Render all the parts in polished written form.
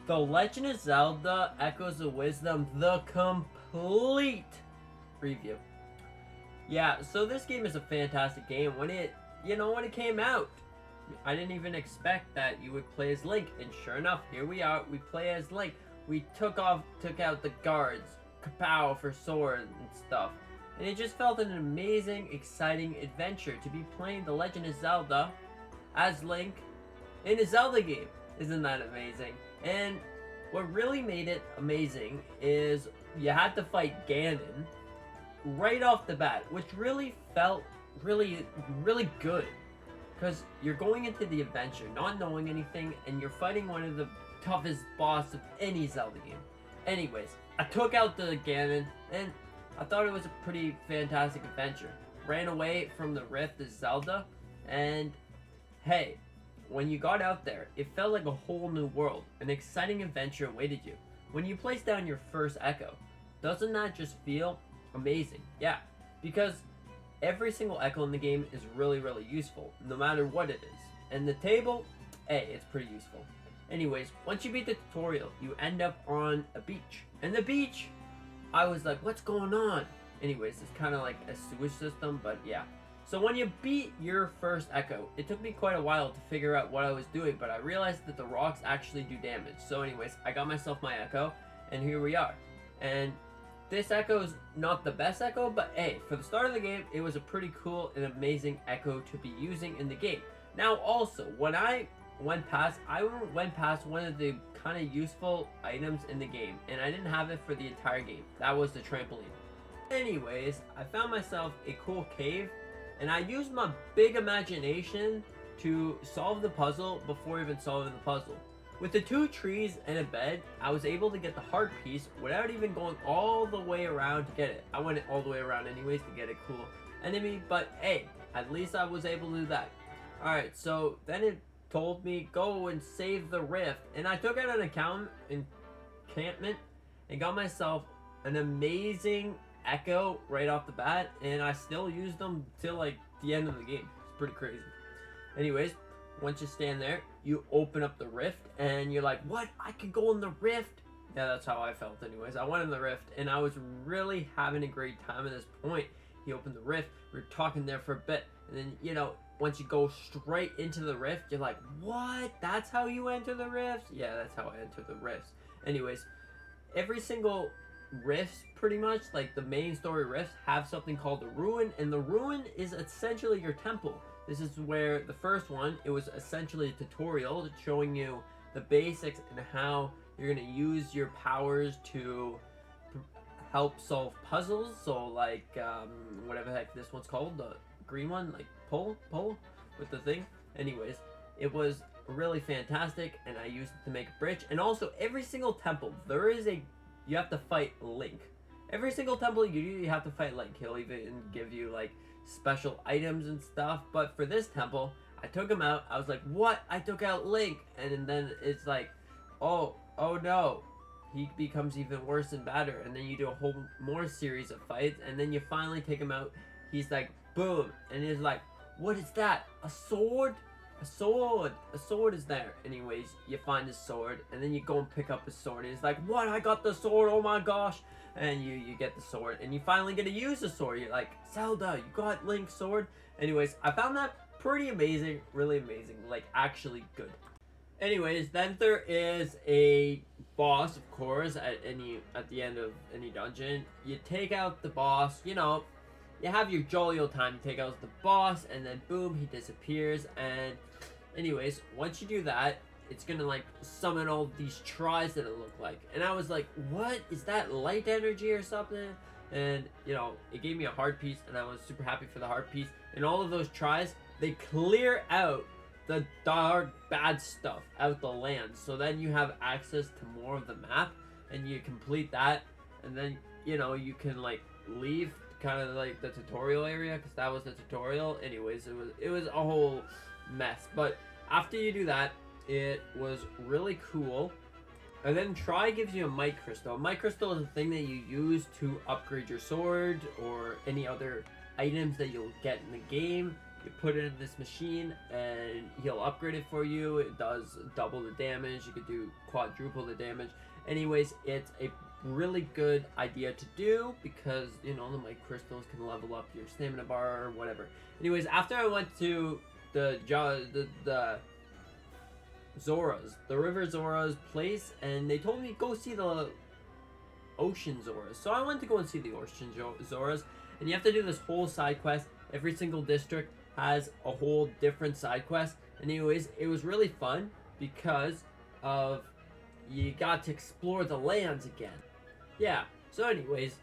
The Legend of Zelda Echoes of Wisdom, the complete review. Yeah, so this game is a fantastic game. When it came out, I didn't even expect that you would play as Link, and sure enough, here we are. We play as Link. We took out the guards, kapow for sword and stuff, and it just felt an amazing, exciting adventure to be playing The Legend of Zelda as Link in a Zelda game. Isn't that amazing? And what really made it amazing is you had to fight Ganon right off the bat, which really felt really, really good. Because you're going into the adventure not knowing anything, and you're fighting one of the toughest boss of any Zelda game. Anyways, I took out the Ganon, and I thought it was a pretty fantastic adventure. Ran away from the Rift of Zelda, and hey, when you got out there, it felt like a whole new world. An exciting adventure awaited you. When you place down your first Echo, doesn't that just feel amazing? Yeah, because every single Echo in the game is really, really useful, no matter what it is. And the table, hey, it's pretty useful. Anyways, once you beat the tutorial, you end up on a beach. And the beach, I was like, what's going on? Anyways, it's kind of like a sewage system, but yeah. So when you beat your first Echo, it took me quite a while to figure out what I was doing, but I realized that the rocks actually do damage. So anyways, I got myself my Echo, and here we are. And this Echo is not the best Echo, but hey, for the start of the game, it was a pretty cool and amazing Echo to be using in the game. Now also, when I went past one of the kind of useful items in the game, and I didn't have it for the entire game. That was the trampoline. Anyways, I found myself a cool cave, and I used my big imagination to solve the puzzle before even solving the puzzle. With the 2 trees and a bed, I was able to get the heart piece without even going all the way around to get it. I went all the way around anyways to get a cool enemy, but hey, at least I was able to do that. Alright, so then it told me, go and save the rift, and I took out an encampment and got myself an amazing Echo right off the bat, and I still used them till like the end of the game. It's pretty crazy. Anyways, once you stand there, you open up the rift, and you're like, what? I could go in the rift? Yeah, that's how I felt anyways. I went in the rift, and I was really having a great time at this point. He opened the rift, we were talking there for a bit, and then, once you go straight into the rift, you're like, what? That's how you enter the rifts? Yeah, that's how I enter the rifts. Anyways, every single rifts, pretty much, like the main story rifts, have something called the ruin, and the ruin is essentially your temple. This is where the first one, it was essentially a tutorial showing you the basics and how you're going to use your powers to help solve puzzles. So like, whatever the heck this one's called, the green one, like pull with the thing. Anyways, it was really fantastic, and I used it to make a bridge. And also, every single temple, you have to fight Link. Every single temple you have to fight Link. He'll even give you like special items and stuff. But for this temple, I took him out. I was like, what? I took out Link. And then it's like, oh no. He becomes even worse and badder. And then you do a whole more series of fights. And then you finally take him out. He's like, boom. And he's like, what is that? A sword? A sword is there. Anyways, you find his sword, and then you go and pick up his sword, and it's like, what? I got the sword, oh my gosh. And you get the sword, and you finally get to use the sword. You're like, Zelda, you got Link's sword. Anyways, I found that pretty amazing, really amazing, like actually good. Anyways, then there is a boss, of course, at the end of any dungeon. You take out the boss, you have your jolly old time to take out the boss, and then boom, he disappears. And anyways, once you do that, it's gonna like summon all these tries that it look like. And I was like, what is that, light energy or something? And it gave me a heart piece, and I was super happy for the heart piece. And all of those tries, they clear out the dark bad stuff out the land, so then you have access to more of the map, and you complete that, and then you can like leave kind of like the tutorial area, because that was the tutorial. Anyways, it was a whole mess, but after you do that, it was really cool. And then Try gives you a mic crystal. A mic crystal is a thing that you use to upgrade your sword or any other items that you'll get in the game. You put it in this machine, and he'll upgrade it for you. It does double the damage. You could do quadruple the damage. Anyways, it's a really good idea to do because, you know, the might crystals can level up your stamina bar or whatever. Anyways, after I went to the Zora's, the River Zora's place, and they told me go see the Ocean Zoras. So I went to go and see the Ocean Zoras, and you have to do this whole side quest. Every single district has a whole different side quest. And anyways, it was really fun because of you got to explore the lands again. Yeah, so anyways,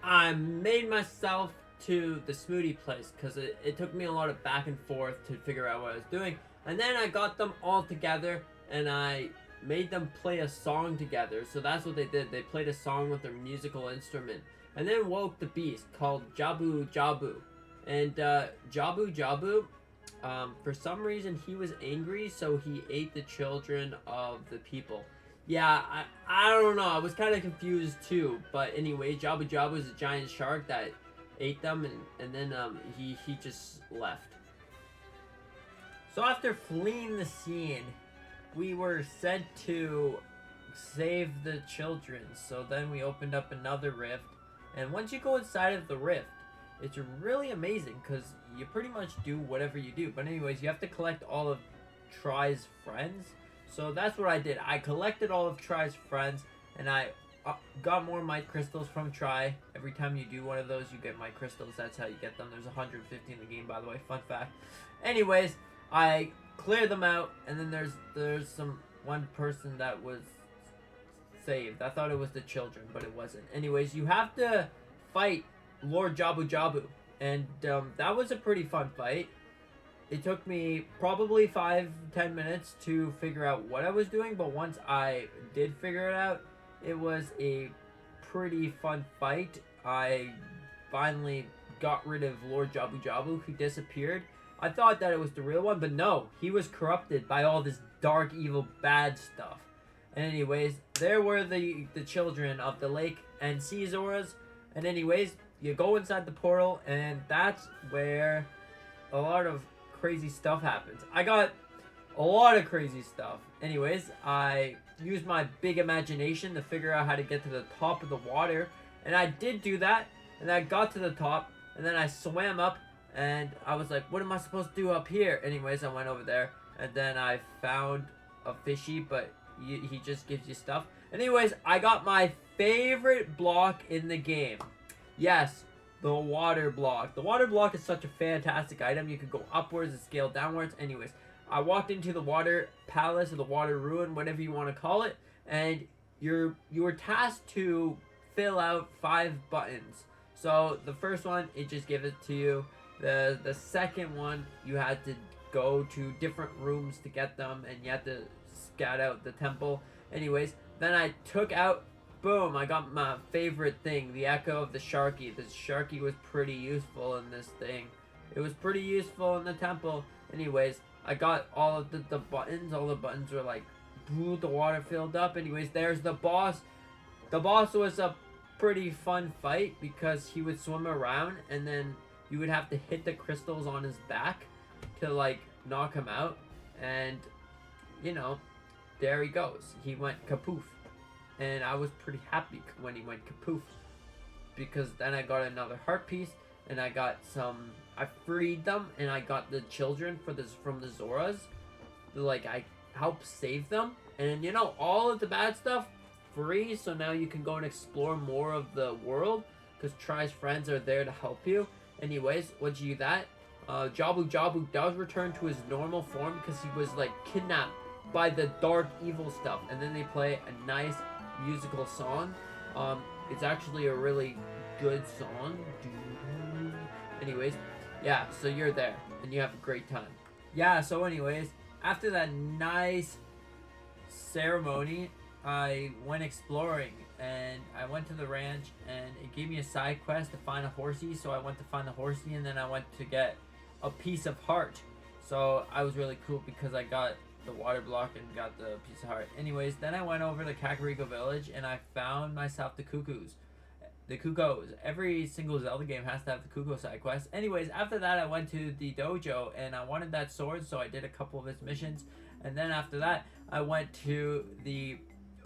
I made myself to the smoothie place because it took me a lot of back and forth to figure out what I was doing. And then I got them all together and I made them play a song together. So that's what they did. They played a song with their musical instrument and then woke the beast called Jabu Jabu. And Jabu Jabu, for some reason he was angry, so he ate the children of the people. Yeah, I don't know. I was kind of confused too. But anyway, Jabu Jabu is a giant shark that ate them, and then he just left. So after fleeing the scene, we were sent to save the children. So then we opened up another rift, and once you go inside of the rift, it's really amazing because you pretty much do whatever you do. But anyways, you have to collect all of Tri's friends. So that's what I did. I collected all of Tri's friends, and I got more might crystals from Tri. Every time you do one of those, you get might crystals. That's how you get them. There's 150 in the game, by the way. Fun fact. Anyways, I cleared them out, and then there's one person that was saved. I thought it was the children, but it wasn't. Anyways, you have to fight Lord Jabu Jabu, and that was a pretty fun fight. It took me probably 5-10 minutes to figure out what I was doing, but once I did figure it out, it was a pretty fun fight. I finally got rid of Lord Jabu Jabu, who disappeared. I thought that it was the real one, but no, he was corrupted by all this dark, evil, bad stuff. And anyways, there were the children of the lake and sea Zoras. And anyways, you go inside the portal, and that's where a lot of crazy stuff happens. I got a lot of crazy stuff. Anyways, I used my big imagination to figure out how to get to the top of the water, and I did do that, and I got to the top, and then I swam up, and I was like, what am I supposed to do up here? Anyways, I went over there, and then I found a fishy, but he just gives you stuff. Anyways, I got my favorite block in the game. Yes, the water block. The water block is such a fantastic item. You can go upwards and scale downwards. Anyways, I walked into the water palace or the water ruin, whatever you want to call it, and you were tasked to fill out 5 buttons. So the first one, it just gives it to you. The second one, you had to go to different rooms to get them, and you had to scout out the temple. Anyways, then I took out, boom, I got my favorite thing, the Echo of the Sharky. The Sharky was pretty useful in this thing. It was pretty useful in the temple. Anyways, I got all of the buttons. All the buttons were like, boo, the water filled up. Anyways, there's the boss. The boss was a pretty fun fight because he would swim around, and then you would have to hit the crystals on his back to like knock him out. And, you know, there he goes. He went kapoof. And I was pretty happy when he went kapoof, because then I got another heart piece, and I got some. I freed them, and I got the children from the Zoras. Like, I helped save them, and you know, all of the bad stuff free. So now you can go and explore more of the world because Tri's friends are there to help you. Anyways, once you do that, Jabu Jabu does return to his normal form because he was like kidnapped by the dark evil stuff, and then they play a nice musical song. It's actually a really good song. Anyways, yeah, so you're there and you have a great time. Yeah, so anyways, after that nice ceremony, I went exploring, and I went to the ranch, and it gave me a side quest to find a horsey. So I went to find the horsey, and then I went to get a piece of heart. So I was really cool because I got the water block and got the piece of heart. Anyways, then I went over to Kakariko village, and I found myself the cuckoos. the Kukos. Every single Zelda game has to have the Kuko side quest. Anyways, after that, I went to the dojo and I wanted that sword, so I did a couple of its missions. And then after that, I went to the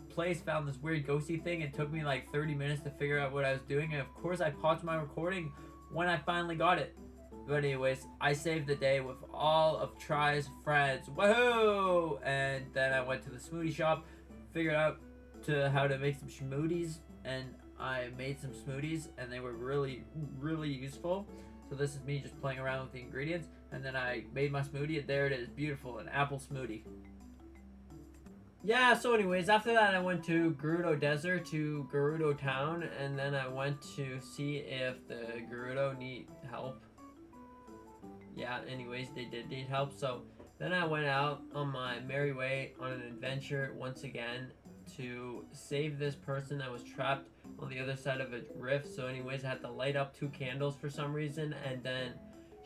place, found this weird ghosty thing. It took me like 30 minutes to figure out what I was doing, and of course I paused my recording when I finally got it. But anyways, I saved the day with all of Try's friends. Woohoo! And then I went to the smoothie shop, figured out how to make some smoothies, and I made some smoothies, and they were really, really useful. So this is me just playing around with the ingredients, and then I made my smoothie, and there it is, beautiful, an apple smoothie. Yeah, so anyways, after that I went to Gerudo Desert, to Gerudo Town, and then I went to see if the Gerudo need help. Yeah, anyways, they did need help, so then I went out on my merry way on an adventure once again to save this person that was trapped on the other side of a rift. So anyways, I had to light up 2 candles for some reason, and then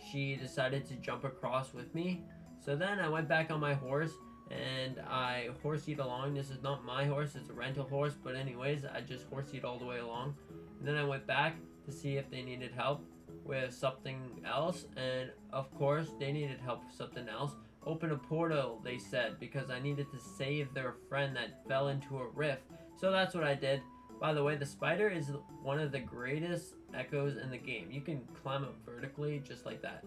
she decided to jump across with me. So then I went back on my horse and I horseyed along. This is not my horse, it's a rental horse, but anyways, I just horseyed all the way along. And then I went back to see if they needed help with something else, and of course they needed help with something else. Open a portal, they said, because I needed to save their friend that fell into a rift. So that's what I did. By the way, the spider is one of the greatest echoes in the game. You can climb up vertically just like that.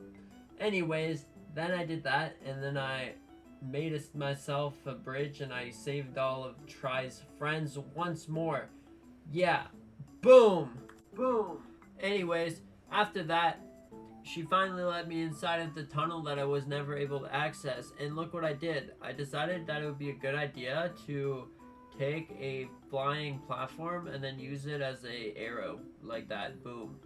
Anyways, then I did that, and then I made myself a bridge, and I saved all of Try's friends once more. Yeah. Boom. Boom. Anyways, after that, she finally let me inside of the tunnel that I was never able to access. And look what I did. I decided that it would be a good idea to take a flying platform and then use it as a arrow. Like that. Boom.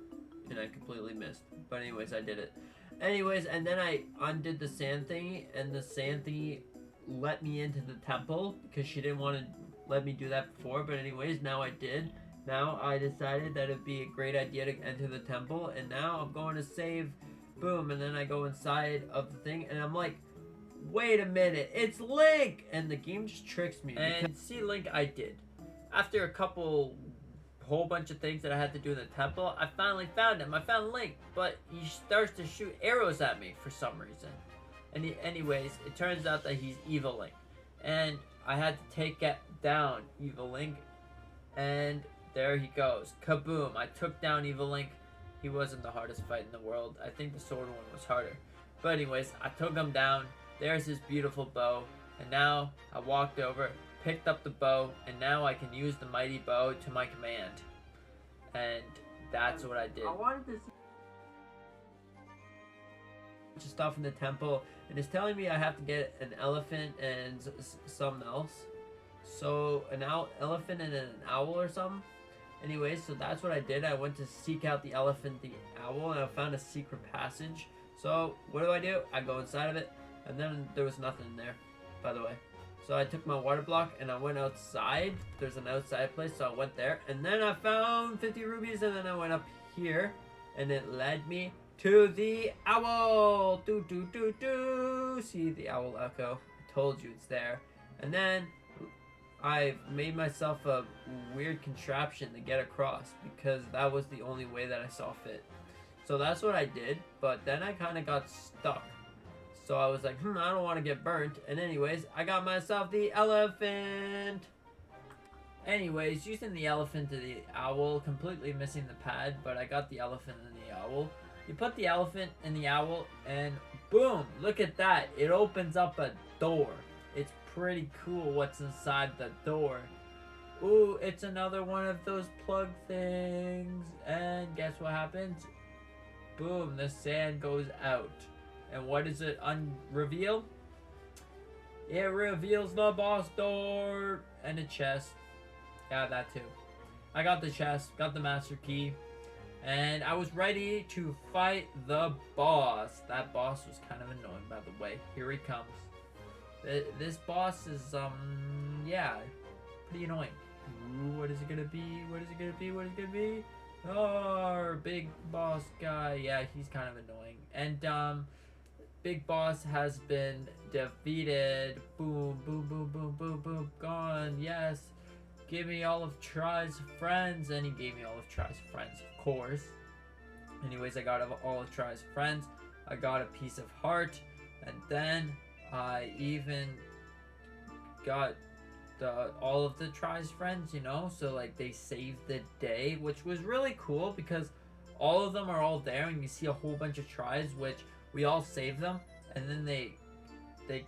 And I completely missed. But anyways, I did it. Anyways, and then I undid the sand thingy, and the sand thingy let me into the temple because she didn't want to let me do that before. But anyways, now I did. Now I decided that it'd be a great idea to enter the temple, and now I'm going to save. Boom, and then I go inside of the thing, and I'm like, wait a minute, it's Link! And the game just tricks me. And see Link, I did. After a whole bunch of things that I had to do in the temple, I finally found him. I found Link, but he starts to shoot arrows at me for some reason. And anyways, it turns out that he's Evil Link. And I had to take down Evil Link, and there he goes. Kaboom. I took down Evil Link. He wasn't the hardest fight in the world. I think the sword one was harder. But anyways, I took him down. There's his beautiful bow. And now I walked over, picked up the bow, and now I can use the mighty bow to my command. And that's what I did. I wanted to see stuff in the temple, and it's telling me I have to get an elephant and something else. So an elephant and an owl or something. Anyways, so that's what I did. I went to seek out the elephant, the owl, and I found a secret passage. So what do? I go inside of it, and then there was nothing in there, by the way. So I took my water block and I went outside. There's an outside place, so I went there, and then I found 50 rubies, and then I went up here, and it led me to the owl. See the owl echo. I told you it's there. And then I made myself a weird contraption to get across because that was the only way that I saw fit. So that's what I did, but then I kind of got stuck. So I was like, I don't want to get burnt. And anyways, I got myself the elephant. Anyways, using the elephant to the owl, completely missing the pad, but I got the elephant and the owl. You put the elephant in the owl, and boom, look at that. It opens up a door. It's pretty cool what's inside the door. Ooh, it's another one of those plug things. And guess what happens? Boom, the sand goes out. And what does it reveal? It reveals the boss door and a chest. Yeah, that too. I got the chest, got the master key, and I was ready to fight the boss. That boss was kind of annoying, by the way. Here he comes. This boss is, yeah, pretty annoying. Ooh, what is it gonna be? What is it gonna be? What is it gonna be? Oh, big boss guy. Yeah, he's kind of annoying. And, big boss has been defeated. Boom, boom, boom, boom, boom, boom. Gone. Yes. give me all of Try's friends, and he gave me all of Try's friends, of course. Anyways, I got all of Try's friends. I got a piece of heart, and then I even got all of the Try's friends, you know, so like they saved the day, which was really cool because all of them are all there, and you see a whole bunch of Tries, which we all save them, and then they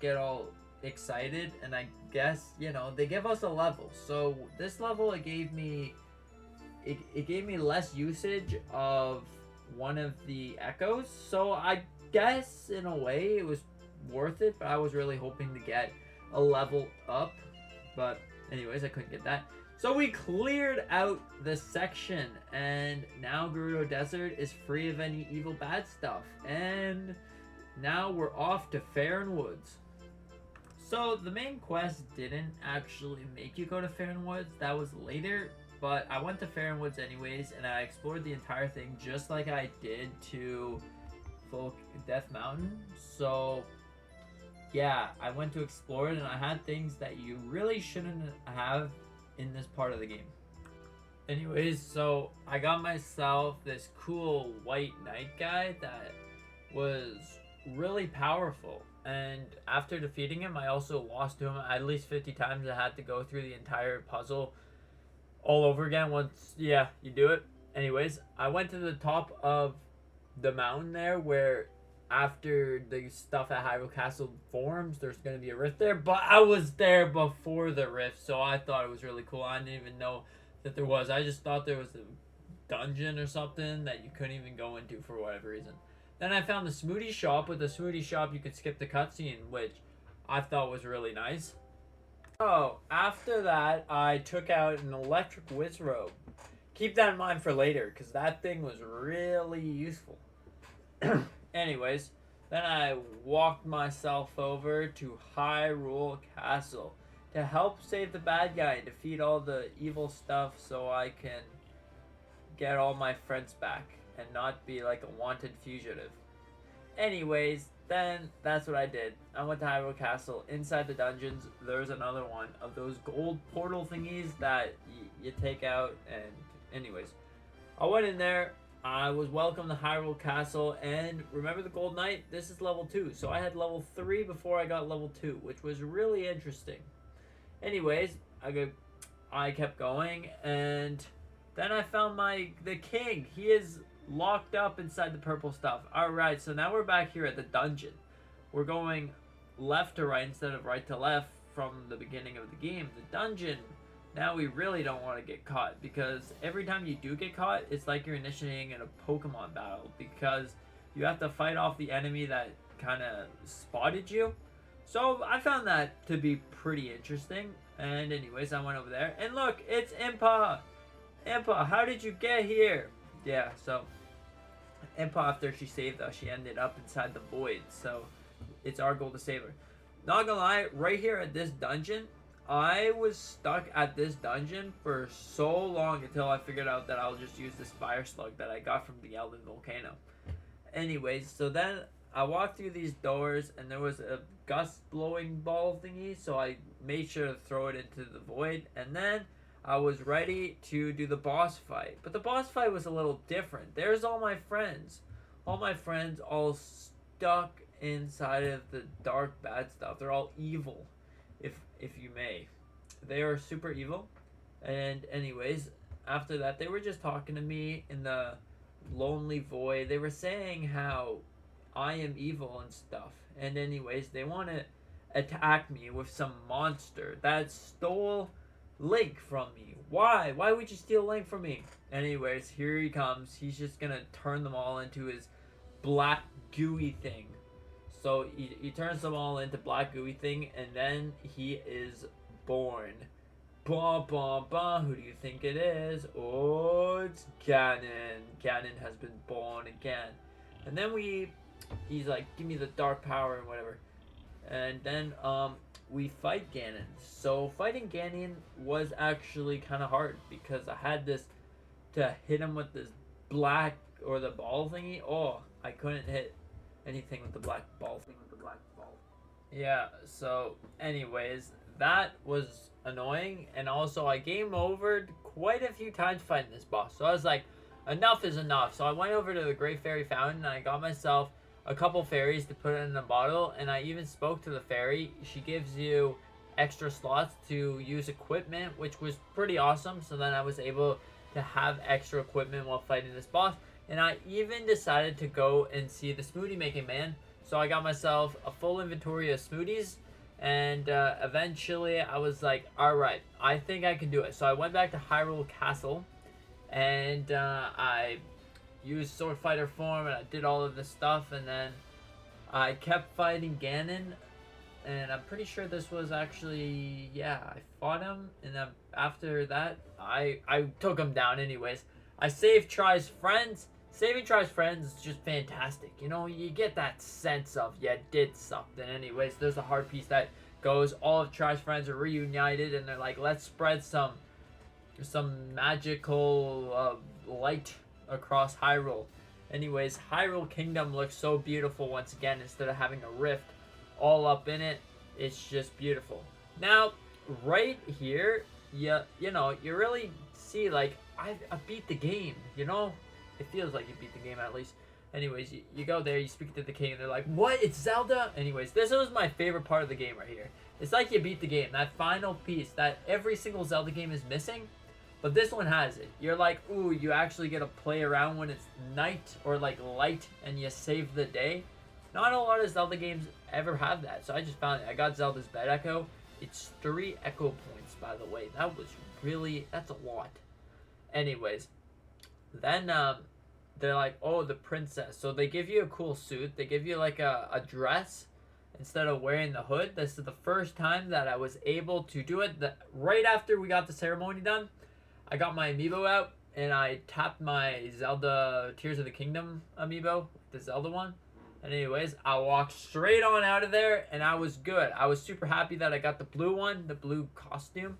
get all excited, and I guess, you know, they give us a level. So this level, it gave me less usage of one of the echoes, so I guess in a way it was worth it, but I was really hoping to get a level up, but anyways, I couldn't get that. So we cleared out the section, and now Gerudo Desert is free of any evil bad stuff, and now we're off to Faron Woods. So the main quest didn't actually make you go to Faron Woods, that was later, but I went to Faron Woods anyways, and I explored the entire thing just like I did to Death Mountain. So yeah, I went to explore it, and I had things that you really shouldn't have in this part of the game. Anyways, so I got myself this cool white knight guy that was really powerful, and after defeating him, I also lost to him at least 50 times. I had to go through the entire puzzle all over again once, yeah, you do it. Anyways, I went to the top of the mountain there where after the stuff at Hyrule Castle forms, there's going to be a rift there, but I was there before the rift, so I thought it was really cool. I didn't even know that there was. I just thought there was a dungeon or something that you couldn't even go into for whatever reason. Then I found the smoothie shop. With the smoothie shop, you could skip the cutscene, which I thought was really nice. Oh, after that, I took out an electric whiz robe. Keep that in mind for later, because that thing was really useful. Anyways, then I walked myself over to Hyrule Castle to help save the bad guy and defeat all the evil stuff so I can get all my friends back and not be like a wanted fugitive. Anyways, then that's what I did. I went to Hyrule Castle. Inside the dungeons, there's another one of those gold portal thingies that you take out, and anyways, I went in there. I was welcome to Hyrule Castle, and remember the Gold Knight? This is level 2, so I had level 3 before I got level 2, which was really interesting. Anyways, I kept going, and then I found the king. He is locked up inside the purple stuff. Alright, so now we're back here at the dungeon. We're going left to right instead of right to left from the beginning of the game. The dungeon, now we really don't want to get caught, because every time you do get caught, it's like you're initiating in a Pokemon battle, because you have to fight off the enemy that kind of spotted you. So I found that to be pretty interesting, and anyways, I went over there, and look, it's Impa! Impa, how did you get here? Yeah, so Impa, after she saved us, she ended up inside the void, so it's our goal to save her. Not gonna lie, right here at this dungeon, I was stuck at this dungeon for so long until I figured out that I'll just use this fire slug that I got from the Elden Volcano. Anyways, so then I walked through these doors, and there was a gust blowing ball thingy, so I made sure to throw it into the void, and then I was ready to do the boss fight. But the boss fight was a little different. There's all my friends. All my friends all stuck inside of the dark bad stuff. They're all evil, if you may. They are super evil. And anyways, after that, they were just talking to me in the lonely void. They were saying how I am evil and stuff. And anyways, they want to attack me with some monster that stole Link from me. Why? Why would you steal Link from me? Anyways, here he comes. He's just gonna turn them all into his black gooey thing. So he turns them all into black gooey thing, and then he is born. Bah, bah, bah. Who do you think it is? Oh, it's Ganon. Ganon has been born again. And then he's like, give me the dark power and whatever. And then we fight Ganon. So fighting Ganon was actually kind of hard, because I had this to hit him with this black, or the ball thingy. Oh, I couldn't hit anything with the black ball thing. Yeah, so anyways, that was annoying, and also I game overed quite a few times fighting this boss. So I was like, enough is enough. So I went over to the Great Fairy Fountain and I got myself a couple fairies to put in a bottle, and I even spoke to the fairy. She gives you extra slots to use equipment, which was pretty awesome. So then I was able to have extra equipment while fighting this boss. And I even decided to go and see the smoothie making man. So I got myself a full inventory of smoothies, and eventually I was like, alright, I think I can do it. So I went back to Hyrule Castle, and I used Sword Fighter form, and I did all of this stuff, and then I kept fighting Ganon, and I'm pretty sure this was actually, yeah, I fought him, and then after that, I took him down anyways. I saved Try's friends. Saving Try's friends is just fantastic. You know, you get that sense of you did something. Anyways, there's a heart piece that goes, all of Try's friends are reunited, and they're like, let's spread some magical light across Hyrule. Anyways, Hyrule Kingdom looks so beautiful once again. Instead of having a rift all up in it, it's just beautiful. Now, right here, you know, you really see, like, I beat the game, you know? It feels like you beat the game at least. Anyways, you go there, you speak to the king, and they're like, what? It's Zelda? Anyways, this was my favorite part of the game right here. It's like you beat the game. That final piece that every single Zelda game is missing, but this one has it. You're like, ooh, you actually get to play around when it's night or like light, and you save the day. Not a lot of Zelda games ever have that, so I just found it. I got Zelda's Bed Echo. It's 3 echo points, by the way. That was really, that's a lot. Anyways, then they're like, oh, the princess. So they give you a cool suit. They give you like a dress instead of wearing the hood. This is the first time that I was able to do it. Right after we got the ceremony done, I got my amiibo out and I tapped my Zelda Tears of the Kingdom amiibo, the Zelda one. And anyways, I walked straight on out of there and I was good. I was super happy that I got the blue one, the blue costume.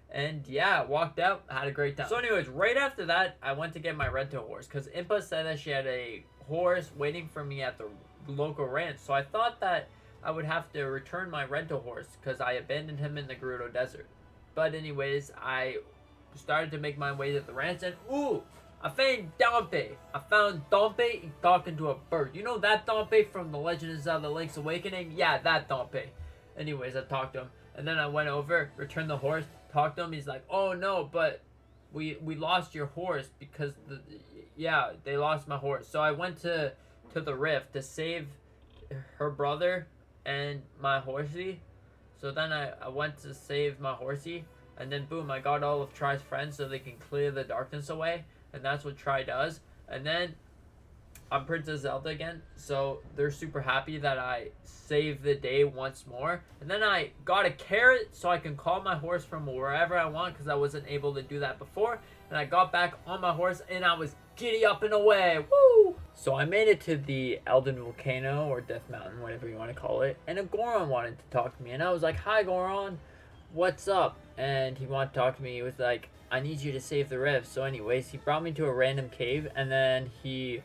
And yeah, walked out, had a great time. So anyways, right after that, I went to get my rental horse because Impa said that she had a horse waiting for me at the local ranch. So I thought that I would have to return my rental horse because I abandoned him in the Gerudo Desert. But anyways, I started to make my way to the ranch, and ooh, I found Dompe. I found Dompe talking to a bird. You know that Dompe from the Legend of Zelda Link's Awakening? Yeah, that Dompe. Anyways, I talked to him, and then I went over, returned the horse, talked to him. He's like, oh no, but we lost your horse because they lost my horse. So I went to the rift to save her brother and my horsey. So then I went to save my horsey, and then boom, I got all of Try's friends so they can clear the darkness away, and that's what Try does. And then I'm Princess Zelda again, so they're super happy that I saved the day once more. And then I got a carrot so I can call my horse from wherever I want because I wasn't able to do that before. And I got back on my horse and I was giddy up and away. Woo! So I made it to the Elden Volcano or Death Mountain, whatever you want to call it. And a Goron wanted to talk to me. And I was like, hi Goron, what's up? And he wanted to talk to me. He was like, I need you to save the rift. So anyways, he brought me to a random cave and then he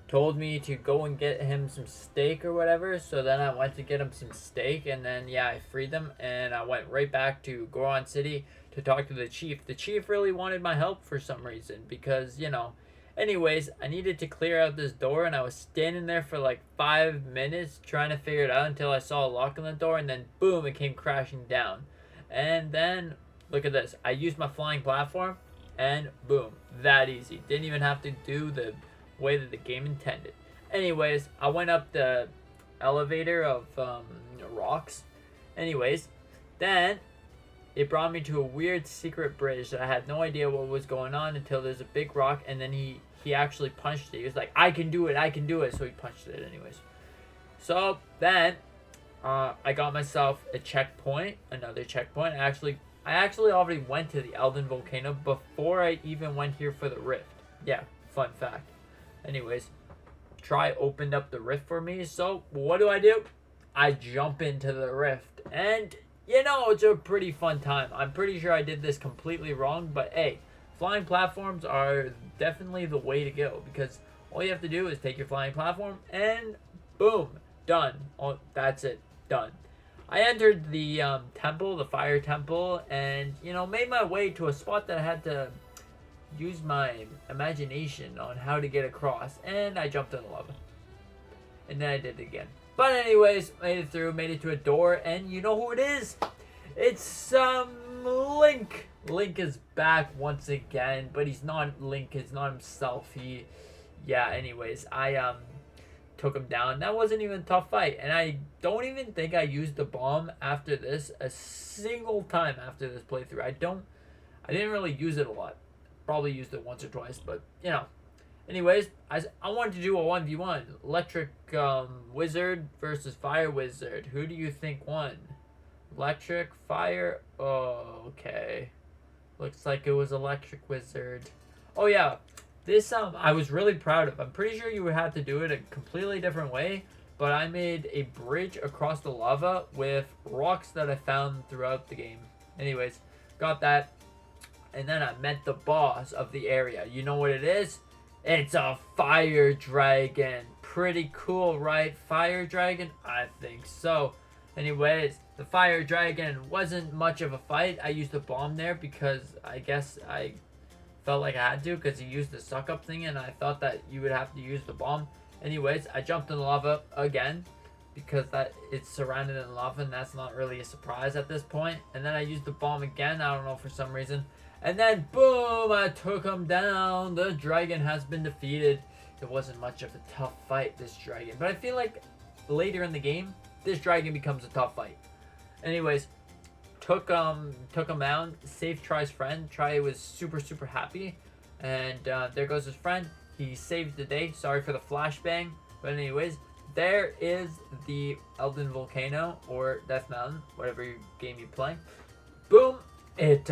told me to go and get him some steak or whatever. So then I went to get him some steak, and then yeah, I freed them and I went right back to Goron City to talk to the chief. The chief really wanted my help for some reason because, you know, anyways, I needed to clear out this door and I was standing there for like 5 minutes trying to figure it out until I saw a lock on the door, and then boom, it came crashing down. And then look at this, I used my flying platform and boom, that easy. Didn't even have to do the way that the game intended. Anyways, I went up the elevator of rocks. Anyways, then it brought me to a weird secret bridge that I had no idea what was going on until there's a big rock, and then he actually punched it. He was like, I can do it, I can do it. So he punched it anyways. So then I got myself a checkpoint, another checkpoint. I actually already went to the Elden Volcano before I even went here for the rift. Yeah, fun fact. Anyways, Try opened up the rift for me, so what do? I jump into the rift, and you know, it's a pretty fun time. I'm pretty sure I did this completely wrong, but hey, flying platforms are definitely the way to go because all you have to do is take your flying platform and boom, done. Oh, that's it, done. I entered the temple, the fire temple, and made my way to a spot that I had to use my imagination on how to get across, and I jumped in the lava, and then I did it again. But anyways, made it through, made it to a door, and you know who it is? It's Link. Link is back once again, but he's not Link. He's not himself. Anyways, I took him down. That wasn't even a tough fight, and I don't even think I used the bomb after this a single time after this playthrough. I didn't really use it a lot. Probably used it once or twice, but anyways, I wanted to do a 1v1 electric wizard versus fire wizard. Who do you think won? Electric, fire. Oh, okay, looks like it was electric wizard. Oh yeah, this I was really proud of. I'm pretty sure you would have to do it a completely different way, but I made a bridge across the lava with rocks that I found throughout the game. Anyways, got that, and then I met the boss of the area. You know what it is? It's a fire dragon. Pretty cool, right? Fire dragon? I think so. Anyways, the fire dragon wasn't much of a fight. I used a bomb there because I guess I felt like I had to, because he used the suck up thing and I thought that you would have to use the bomb. Anyways, I jumped in the lava again because it's surrounded in lava, and that's not really a surprise at this point. And then I used the bomb again, I don't know, for some reason. And then boom, I took him down. The dragon has been defeated. It wasn't much of a tough fight, this dragon, but I feel like later in the game this dragon becomes a tough fight. Anyways, took him down, saved Try's friend. Try was super happy, and there goes his friend. He saved the day. Sorry for the flashbang, but anyways, there is the Elden Volcano or Death Mountain, whatever game you play. Boom, it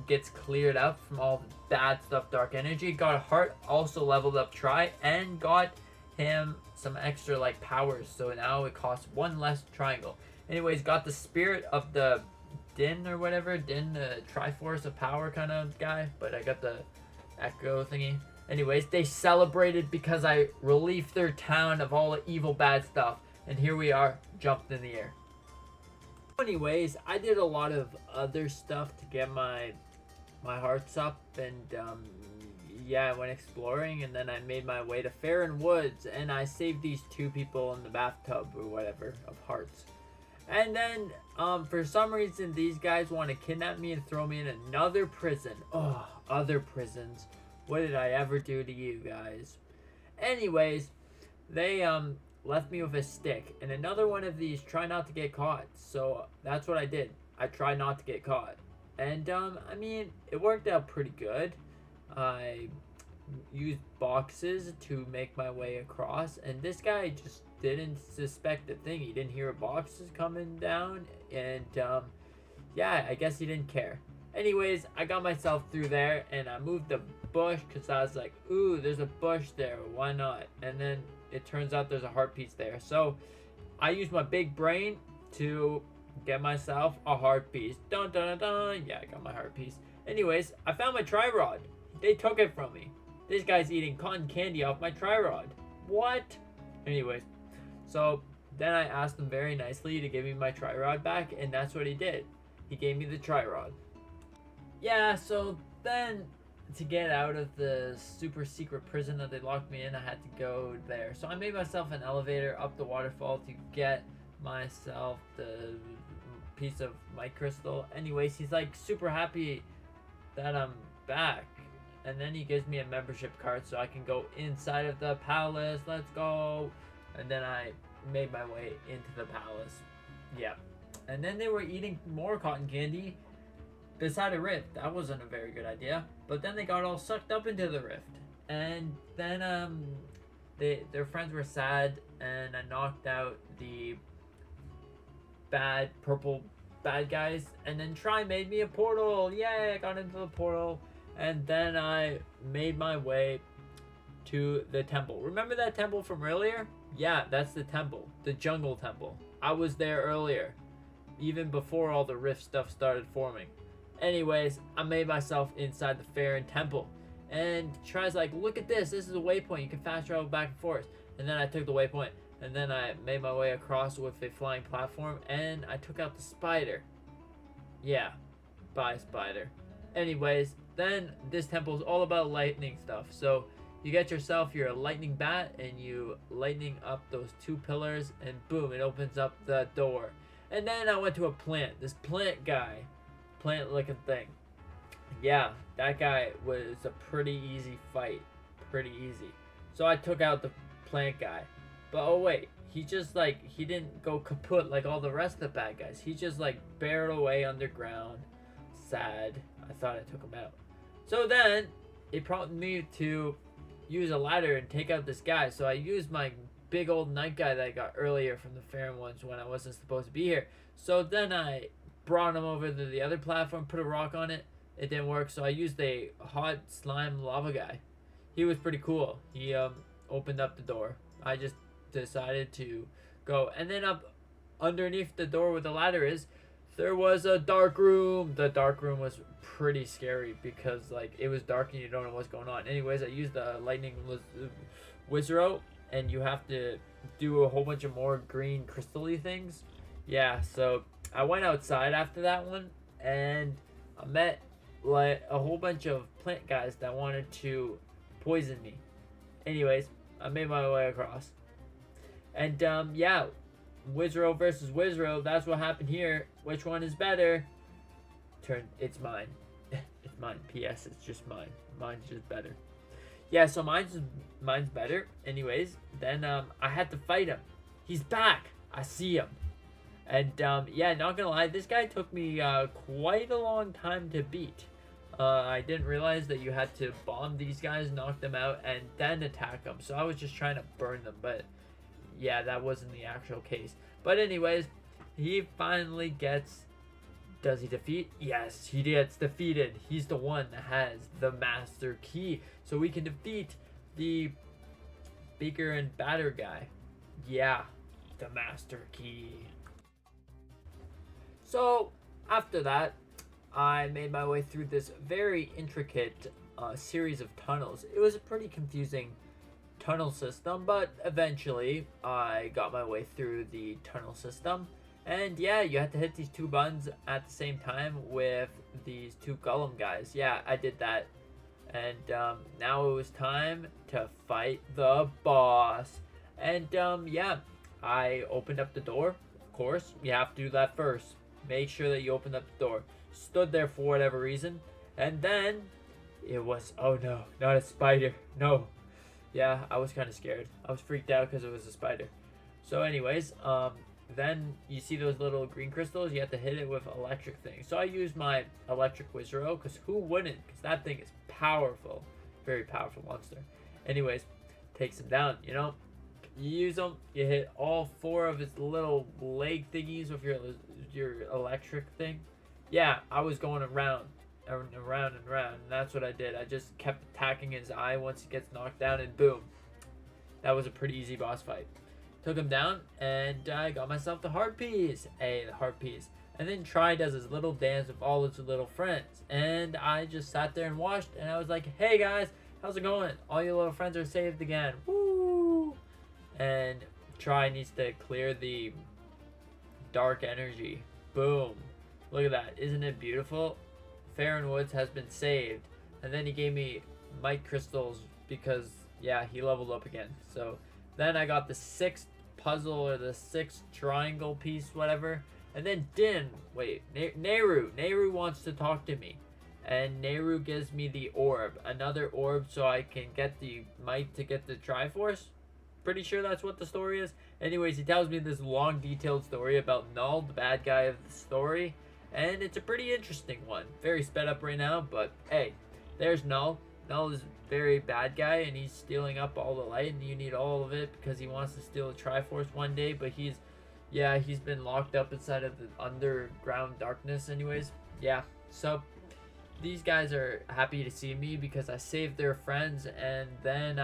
gets cleared out from all the bad stuff, dark energy. Got a heart, also leveled up Try, and got him some extra like powers, so now it costs one less triangle. Anyways, got the spirit of the Din or whatever, Din, the Triforce of Power kind of guy, but I got the Echo thingy. Anyways, they celebrated because I relieved their town of all the evil bad stuff, and here we are, jumped in the air. Anyways, I did a lot of other stuff to get my hearts up, and I went exploring, and then I made my way to Farron Woods, and I saved these two people in the bathtub or whatever of hearts. And then for some reason these guys want to kidnap me and throw me in another prison. Oh, other prisons. What did I ever do to you guys? Anyways, they left me with a stick, and another one of these, try not to get caught. So that's what I did. I tried not to get caught, and I mean, it worked out pretty good. I used boxes to make my way across, and this guy just didn't suspect a thing. He didn't hear boxes coming down, and I guess he didn't care. Anyways, I got myself through there, and I moved the bush because I was like, ooh, there's a bush there, why not? And then it turns out there's a heart piece there, so I used my big brain to get myself a heart piece. Dun dun dun dun. Yeah, I got my heart piece. Anyways, I found my tri-rod. They took it from me. This guy's eating cotton candy off my tri-rod. What? Anyways, so then I asked him very nicely to give me my tri-rod back, and that's what he did. He gave me the tri-rod. Yeah, so then to get out of the super secret prison that they locked me in, I had to go there. So I made myself an elevator up the waterfall to get myself the piece of my crystal. Anyways, he's like super happy that I'm back. And then he gives me a membership card so I can go inside of the palace. Let's go. And then I made my way into the palace. Yeah. And then they were eating more cotton candy beside a rift. That wasn't a very good idea. But then they got all sucked up into the rift. And then their friends were sad, and I knocked out the purple bad guys. And then Try made me a portal. Yay, I got into the portal. And then I made my way to the temple. Remember that temple from earlier? Yeah, that's the temple. The jungle temple. I was there earlier, even before all the rift stuff started forming. Anyways, I made myself inside the Farron temple. And Try's like, look at this. This is a waypoint. You can fast travel back and forth. And then I took the waypoint. and then I made my way across with a flying platform, and I took out the spider. Yeah, bye spider. Anyways, then this temple is all about lightning stuff. So you get yourself your lightning bat, and you lightning up those 2 pillars, and boom, it opens up the door. And then I went to a plant. This plant guy, plant-looking thing. Yeah, that guy was a pretty easy fight. Pretty easy. So I took out the plant guy. But oh wait, he just like, he didn't go kaput like all the rest of the bad guys. He just like barreled away underground. Sad. I thought I took him out. So then it prompted me to use a ladder and take out this guy. So I used my big old knight guy that I got earlier from the fair ones when I wasn't supposed to be here. So then I brought him over to the other platform, put a rock on it. It didn't work, so I used a hot slime lava guy. He was pretty cool. He opened up the door. I just decided to go, and then up underneath the door where the ladder is, there was a dark room. The dark room was pretty scary because like it was dark and you don't know what's going on. Anyways, I used the lightning wizard, and you have to do a whole bunch of more green crystal-y things. Yeah, so I went outside after that one, and I met like a whole bunch of plant guys that wanted to poison me. Anyways, I made my way across, and yeah, Wizro versus Wizro. That's what happened here. Which one is better? It's mine. It's mine. P.S. It's just mine. Mine's just better. Yeah, so mine's better. Anyways, then I had to fight him. He's back. I see him. And yeah, not gonna lie, this guy took me quite a long time to beat. I didn't realize that you had to bomb these guys, knock them out, and then attack them. So I was just trying to burn them, but yeah, that wasn't the actual case. But anyways, he finally gets... Does he defeat? Yes, he gets defeated. He's the one that has the master key. So we can defeat the beaker and batter guy. Yeah, the master key. So after that, I made my way through this very intricate series of tunnels. It was a pretty confusing tunnel system, but eventually I got my way through the tunnel system. And yeah, you had to hit these 2 buttons at the same time with these 2 golem guys. Yeah, I did that. And now it was time to fight the boss. And yeah, I opened up the door. Of course, you have to do that first. Make sure that you open up the door. Stood there for whatever reason. And then it was, oh no, not a spider. No. Yeah, I was kind of scared. I was freaked out because it was a spider. So anyways, then you see those little green crystals. You have to hit it with electric things. So I used my electric wizard, because who wouldn't? Because that thing is powerful. Very powerful monster. Anyways, takes him down, you know. You use them, you hit all 4 of his little leg thingies with your electric thing. Yeah, I was going around and around and around, and that's what I did. I just kept attacking his eye once he gets knocked down, and boom. That was a pretty easy boss fight. Took him down, and I got myself the heart piece. Hey, the heart piece. And then Try does his little dance with all his little friends. And I just sat there and watched, and I was like, hey guys, how's it going? All your little friends are saved again. Woo! And Try needs to clear the dark energy. Boom. Look at that. Isn't it beautiful? Farron Woods has been saved. And then he gave me Might Crystals because, yeah, he leveled up again. So then I got the 6th puzzle or the 6th triangle piece, whatever. And then Nehru. Nehru wants to talk to me. And Nehru gives me the orb. Another orb so I can get the might to get the Triforce. Pretty sure that's what the story is. Anyways, he tells me this long, detailed story about Null, the bad guy of the story. And it's a pretty interesting one. Very sped up right now, but hey, there's Null. Null is a very bad guy, and he's stealing up all the light, and you need all of it because he wants to steal a Triforce one day, but he's been locked up inside of the underground darkness anyways. Yeah, so these guys are happy to see me because I saved their friends, and then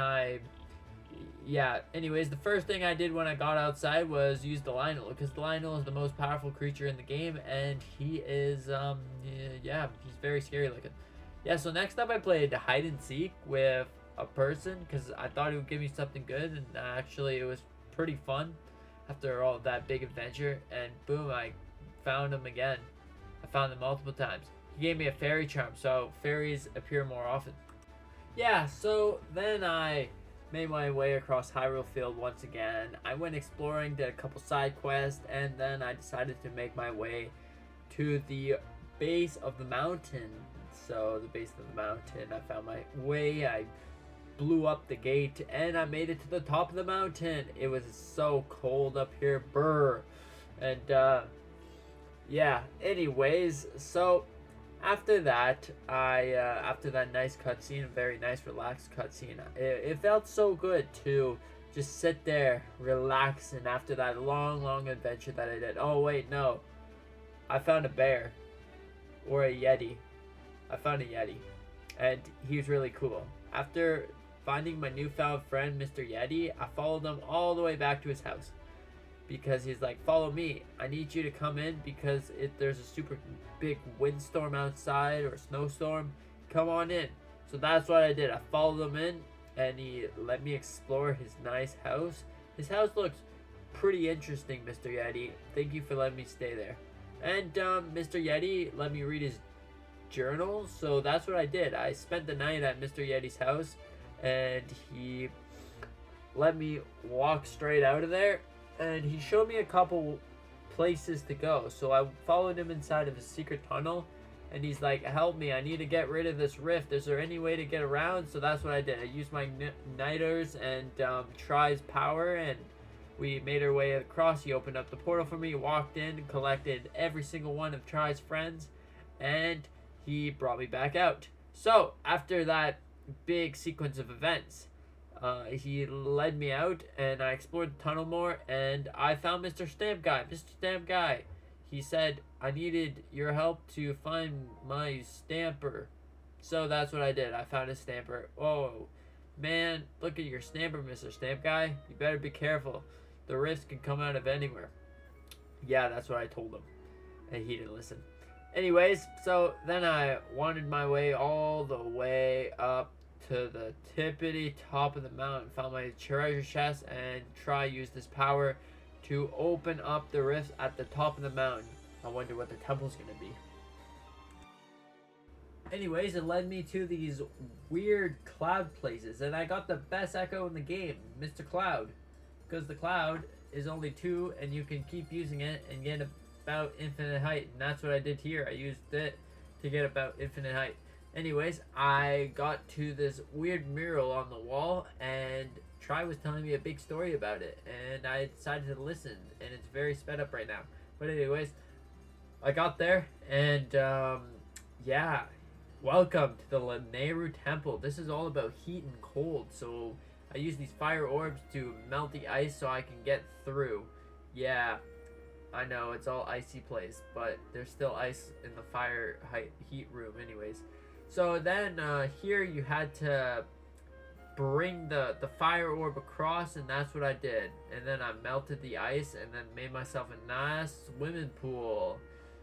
anyways, the first thing I did when I got outside was use the Lionel, because the Lionel is the most powerful creature in the game, and he is, he's very scary looking. Yeah, so next up I played hide and seek with a person, because I thought it would give me something good, and actually it was pretty fun after all that big adventure. And boom, I found him again. I found him multiple times. He gave me a fairy charm, so fairies appear more often. Yeah, so then I made my way across Hyrule Field once again. I went exploring, did a couple side quests, and then I decided to make my way to the base of the mountain. So the base of the mountain, I found my way. I blew up the gate and I made it to the top of the mountain. It was so cold up here, brr. And yeah, anyways, so after that, after that nice cutscene, a very nice relaxed cutscene, it felt so good to just sit there, relax, and after that long adventure that I did. Oh wait, no, I found a bear, or a yeti. I found a yeti, and he was really cool. After finding my newfound friend, Mr. Yeti, I followed him all the way back to his house. Because he's like, follow me. I need you to come in because there's a super big windstorm outside or snowstorm. Come on in. So that's what I did. I followed him in and he let me explore his nice house. His house looks pretty interesting, Mr. Yeti. Thank you for letting me stay there. And Mr. Yeti let me read his journal. So that's what I did. I spent the night at Mr. Yeti's house and he let me walk straight out of there. And he showed me a couple places to go. So I followed him inside of a secret tunnel. And he's like, help me. I need to get rid of this rift. Is there any way to get around? So that's what I did. I used my niters and Try's power. And we made our way across. He opened up the portal for me. Walked in. Collected every single one of Try's friends. And he brought me back out. So after that big sequence of events, he led me out and I explored the tunnel more and I found Mr. Stamp Guy. Mr. Stamp Guy, he said I needed your help to find my stamper. So that's what I did. I found a stamper. Oh, man, look at your stamper, Mr. Stamp Guy. You better be careful. The rifts can come out of anywhere. Yeah, that's what I told him. And he didn't listen. Anyways, so then I wandered my way all the way up to the tippity top of the mountain, found my treasure chest, and used his power to open up the rifts at the top of the mountain. I wonder what the temple's gonna be. Anyways, it led me to these weird cloud places, and I got the best echo in the game, Mr. Cloud, because the cloud is only 2, and you can keep using it and get about infinite height, and that's what I did here. I used it to get about infinite height. Anyways, I got to this weird mural on the wall and Try was telling me a big story about it and I decided to listen and it's very sped up right now. But anyways, I got there and yeah, welcome to the Lanayru Temple. This is all about heat and cold, so I use these fire orbs to melt the ice so I can get through. Yeah, I know it's all icy place, but there's still ice in the fire heat room anyways. So then here you had to bring the fire orb across and that's what I did. And then I melted the ice and then made myself a nice swimming pool.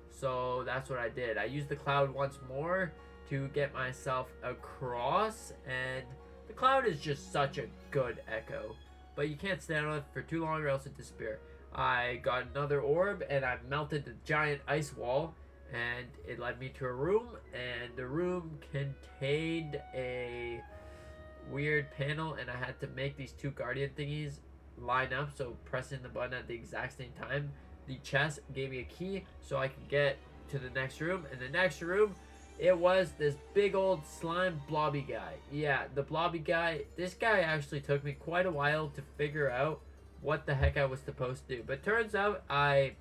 So that's what I did. I used the cloud once more to get myself across and the cloud is just such a good echo. But you can't stand on it for too long or else it disappears. I got another orb and I melted the giant ice wall. And it led me to a room, and the room contained a weird panel, and I had to make these 2 guardian thingies line up, so pressing the button at the exact same time. The chest gave me a key, so I could get to the next room. And the next room, it was this big old slime blobby guy. Yeah, the blobby guy, this guy actually took me quite a while to figure out what the heck I was supposed to do. But turns out I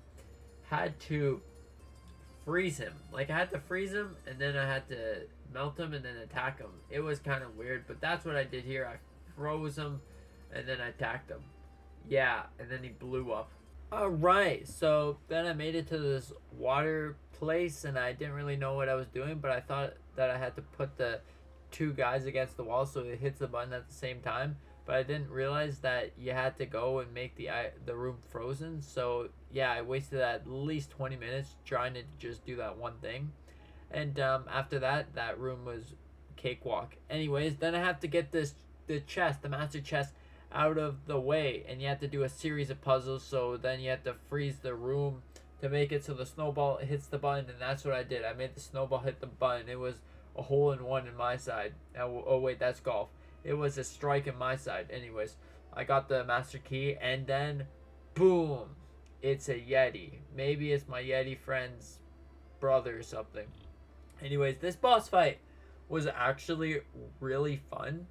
had to freeze him. Like I had to freeze him and then I had to melt him and then attack him. It was kind of weird, but that's what I did here. I froze him and then I attacked him. Yeah, and then he blew up. Alright, so then I made it to this water place and I didn't really know what I was doing, but I thought that I had to put the 2 guys against the wall so it hits the button at the same time. But I didn't realize that you had to go and make the room frozen. So yeah, I wasted at least 20 minutes trying to just do that one thing. And after that, that room was cakewalk. Anyways, then I have to get the chest, the master chest, out of the way, and you have to do a series of puzzles. So then you have to freeze the room to make it so the snowball hits the button, and that's what I did. I made the snowball hit the button. It was a hole in one in my side. Oh wait, that's golf. It was a strike in my side. Anyways, I got the master key, and then boom, it's a Yeti. Maybe it's my Yeti friend's brother or something. Anyways, this boss fight was actually really fun.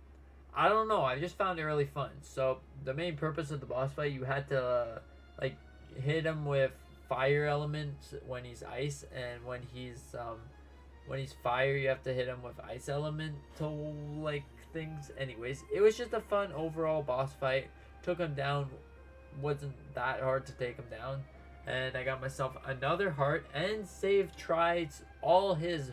I don't know, I just found it really fun. So the main purpose of the boss fight, you had to like hit him with fire elements when he's ice, and when he's fire, you have to hit him with ice elemental like things. Anyways, it was just a fun overall boss fight. Took him down, wasn't that hard to take him down, and I got myself another heart and tried all his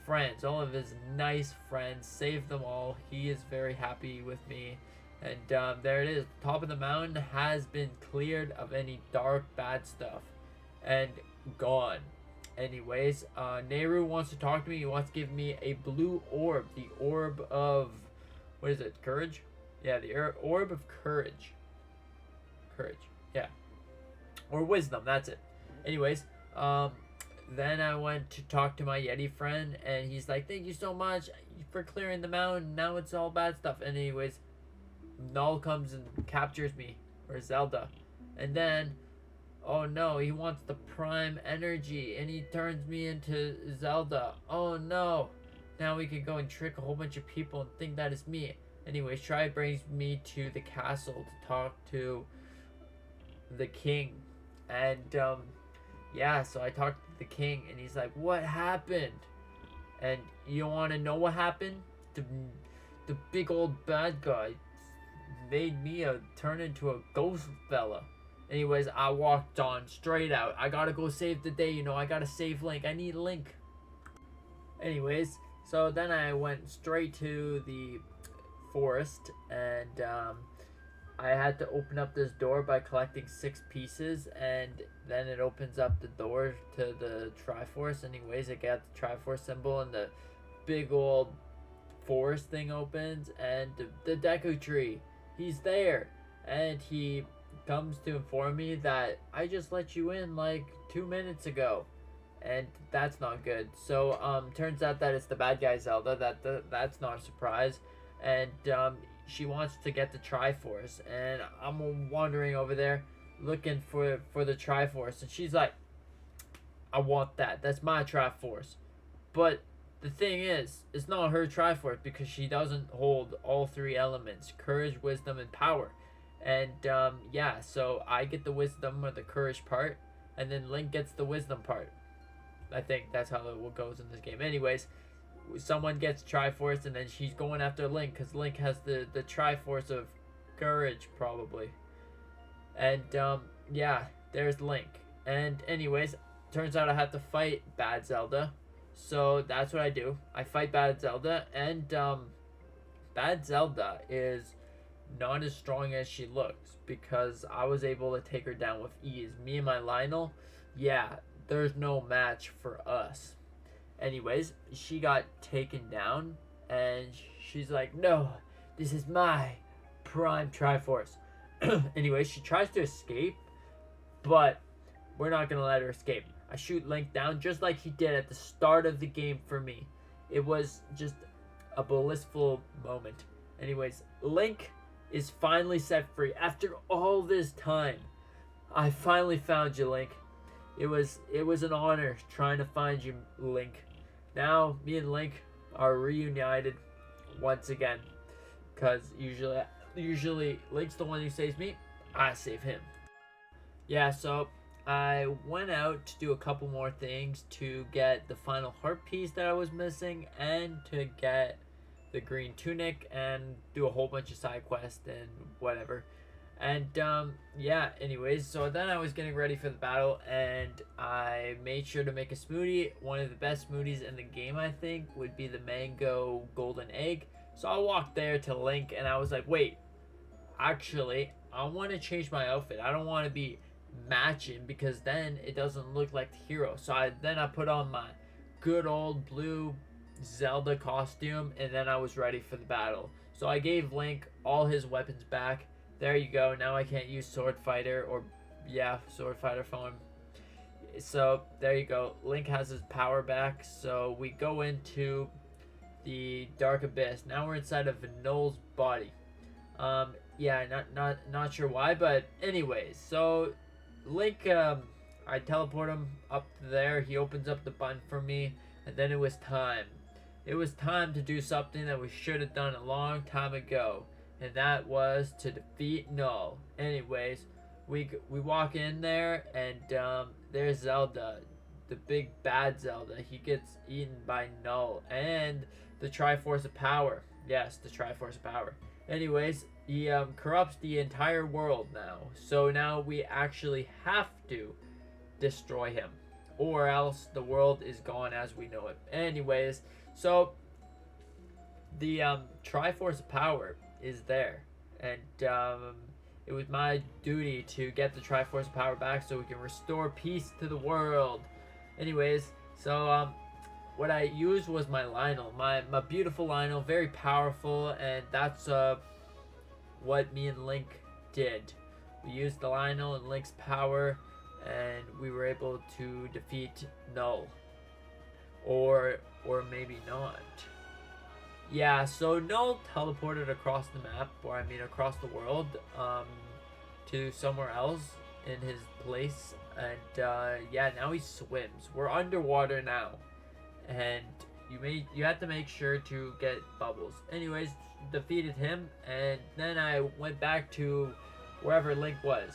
friends, all of his nice friends, saved them all. He is very happy with me. And there it is. Top of the mountain has been cleared of any dark, bad stuff and gone. Anyways, Nehru wants to talk to me. He wants to give me a blue orb. The orb of, what is it, courage? Yeah, the orb of courage. Courage, yeah. Or wisdom, that's it. Anyways, then I went to talk to my Yeti friend, and he's like, thank you so much for clearing the mountain. Now it's all bad stuff. Anyways, Null comes and captures me, or Zelda. And then, oh no, he wants the prime energy, and he turns me into Zelda. Oh no. Now we can go and trick a whole bunch of people and think that is me. Anyways, Tri brings me to the castle to talk to the king. And, yeah, so I talked to the king, and he's like, what happened? And you want to know what happened? The big old bad guy made me turn into a ghost fella. Anyways, I walked on straight out. I gotta go save the day, I gotta save Link. I need Link. Anyways, so then I went straight to the forest, and I had to open up this door by collecting 6 pieces, and then it opens up the door to the Triforce. Anyways, I got the Triforce symbol, and the big old forest thing opens, and the Deku Tree, he's there, and he comes to inform me that I just let you in like 2 minutes ago, and that's not good. So turns out that it's the bad guy Zelda. That's not a surprise, and she wants to get the Triforce, and I'm wandering over there looking for the Triforce, and she's like, I want that. That's my Triforce. But the thing is, it's not her Triforce because she doesn't hold all 3 elements: courage, wisdom, and power. And yeah, so I get the wisdom or the courage part, and then Link gets the wisdom part. I think that's how it goes in this game. Anyways, someone gets Triforce, and then she's going after Link because Link has the Triforce of courage probably. And yeah, there's Link. And anyways, turns out I have to fight bad Zelda. So that's what I do. I fight bad Zelda, and bad Zelda is not as strong as she looks because I was able to take her down with ease. Me and my Lionel, yeah, there's no match for us. Anyways, she got taken down, and she's like, no, this is my prime Triforce. Anyways, she tries to escape, but we're not gonna let her escape. I shoot Link down just like he did at the start of the game for me. It was just a blissful moment. Anyways, Link is finally set free after all this time. I finally found you, Link. It was an honor trying to find you, Link. Now me and Link are reunited once again, because usually Link's the one who saves me. I save him. Yeah, so I went out to do a couple more things to get the final heart piece that I was missing, and to get the green tunic, and do a whole bunch of side quests and whatever. And yeah, anyways, so then I was getting ready for the battle, and I made sure to make a smoothie. One of the best smoothies in the game, I think, would be the mango golden egg. So I walked there to Link, and I was like, wait, actually, I want to change my outfit. I don't want to be matching, because then it doesn't look like the hero. So I put on my good old blue Zelda costume, and then I was ready for the battle. So I gave Link all his weapons back, There you go. Now I can't use sword fighter or sword fighter form. So there you go. Link has his power back. So we go into the dark abyss. Now we're inside of Noel's body. Yeah, not sure why, but anyways. So Link, I teleport him up there. He opens up the button for me, and then it was time. It was time to do something that we should have done a long time ago, and that was to defeat Noel. Anyways, we walk in there, and there's Zelda, the big bad Zelda. He gets eaten by Noel and the Triforce of Power. Yes, the Triforce of Power. Anyways, he corrupts the entire world now. So now we actually have to destroy him, or else the world is gone as we know it. Anyways, so the Triforce of Power is there, and it was my duty to get the Triforce of Power back so we can restore peace to the world. Anyways, so what I used was my Lionel, my beautiful Lionel, very powerful, and that's what me and Link did. We used the Lionel and Link's power, and we were able to defeat Noel. Or maybe not. Yeah, so Noel teleported across the map, or I mean across the world, to somewhere else in his place, and yeah, now he swims. We're underwater now, and you have to make sure to get bubbles. Anyways, defeated him, and then I went back to wherever Link was,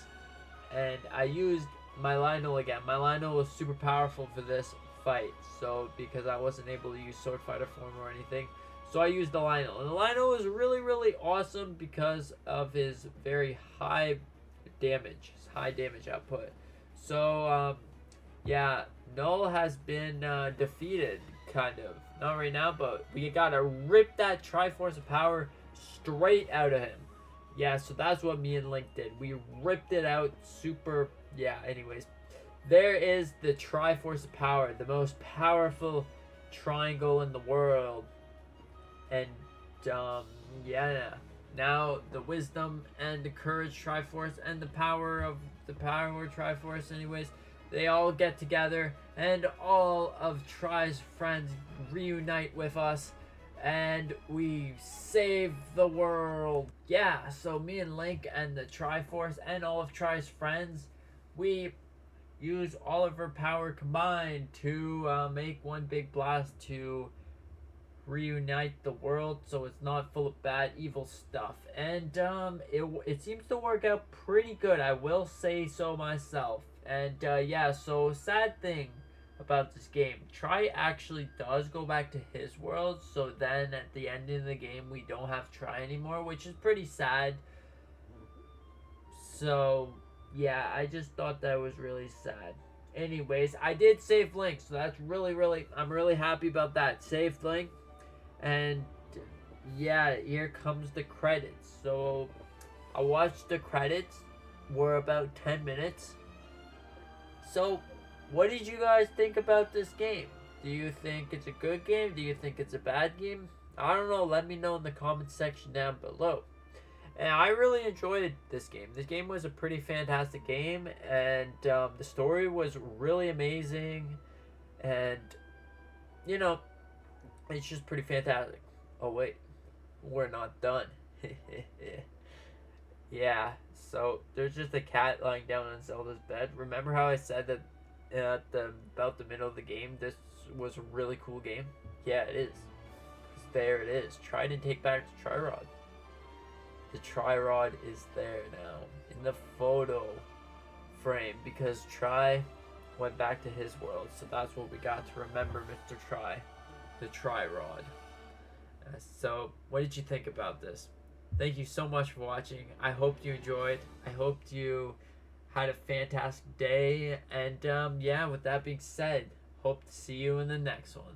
and I used my Lionel again. My Lionel was super powerful for this fight, so because I wasn't able to use sword fighter form or anything, so I used the Lionel, and the Lionel was really awesome because of his very high damage output. So yeah, Noel has been defeated, kind of. Not right now, but we gotta rip that Triforce of Power straight out of him. Yeah, so that's what me and Link did. We ripped it out super. Yeah, anyways, there is the Triforce of Power, the most powerful triangle in the world. And yeah, now the Wisdom and the Courage Triforce and the Power Triforce, anyways, they all get together, and all of Tri's friends reunite with us, and we save the world. Yeah, so me and Link and the Triforce and all of Tri's friends, we use all of our power combined to make one big blast to reunite the world so it's not full of bad evil stuff, and it seems to work out pretty good, I will say so myself. And yeah, so sad thing about this game, Tri actually does go back to his world, so then at the end of the game we don't have Tri anymore, which is pretty sad. So yeah, I just thought that was really sad. Anyways, I did save Link, so that's I'm really happy about that. Saved Link. And yeah, here comes the credits. So I watched the credits, were about 10 minutes. So what did you guys think about this game? Do you think it's a good game? Do you think it's a bad game? I don't know, let me know in the comments section down below. And I really enjoyed this game. This game was a pretty fantastic game, and the story was really amazing, and you know, it's just pretty fantastic. Oh wait, we're not done. Yeah, so there's just a cat lying down on Zelda's bed. Remember how I said that at about the middle of the game this was a really cool game? Yeah, it is. There it is. Try to take back the Tri-Rod. The Tri-Rod is there now in the photo frame because Tri went back to his world, so that's what we got to remember Mr. Tri, the Tri-Rod. So what did you think about this? Thank you so much for watching. I hope you enjoyed. I hope you had a fantastic day, and yeah, with that being said, hope to see you in the next one.